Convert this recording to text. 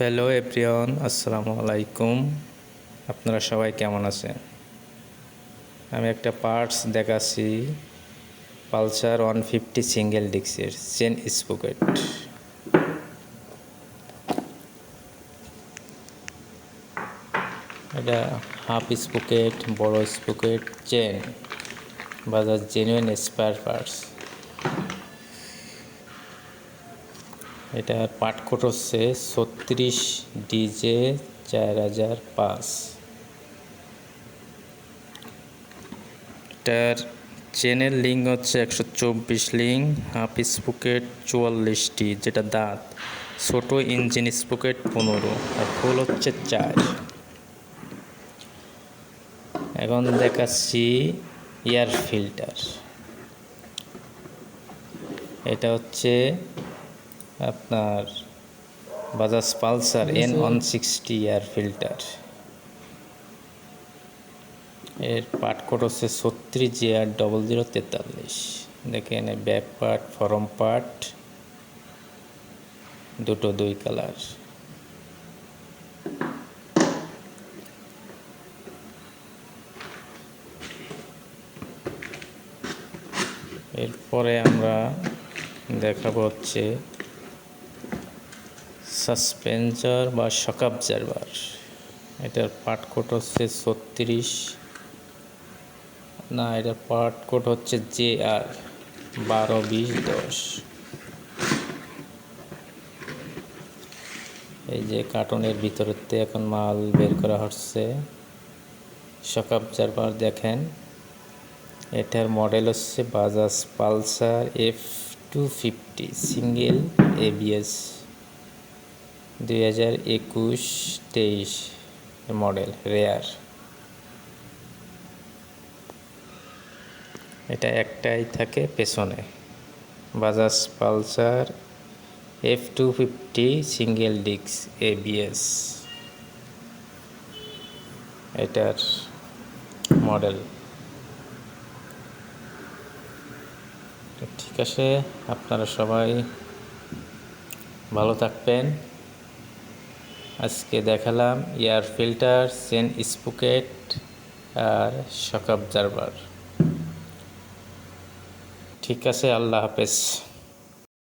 Hello everyone, আসসালামু আলাইকুম। আপনারা সবাই কেমন আছেন? আমি একটা পার্টস দেখাচ্ছি পালসার 150 সিঙ্গেল ডিস্কের চেন স্প্রকেট। এটা হাফ স্প্রকেট, বড় sprocket, chain, Bajaj genuine spare parts. এটার পার্ট কোড হচ্ছে 36 DJ 4005। এটার চেনের লিঙ্ক হচ্ছে 124 লিঙ্ক, হাফ স্প্রকেট 44টি, যেটা দাঁত, ছোট ইঞ্জিন স্প্রকেট 15, আর ফুল হচ্ছে 4। এখন দেখাচ্ছি এয়ার ফিল্টার। এটা হচ্ছে আপনার Bajaj Pulsar N160 air filter. এর পার্ট কোড হচ্ছে 36JR0043। দেখেন ব্যাক পার্ট, ফরম পার্ট দুটো 2 কালার। এরপরে আমরা দেখাবো হচ্ছে সাসপেন্সার বা শক অবজারভার। এটার পার্ট কোড হচ্ছে 36, না, এটার পার্ট কোড হচ্ছে JR122010। এই যে কার্টনের ভিতরেতে এখন মাল বের করা হচ্ছে। শক অবজারভার দেখেন, এটার মডেল হচ্ছে Bajaj Pulsar F250 single ABS 2021-23 model, rare. এটা একটাই থাকে পেছনে, Bajaj Pulsar F250 single disc ABS এটার মডেল। ঠিক আছে, আপনারা সবাই ভালো থাকবেন। আজকে দেখালাম এয়ার ফিল্টার, চেন স্প্রকেট আর শক অবজারভার। ঠিক আছে, আল্লাহ হাফেজ।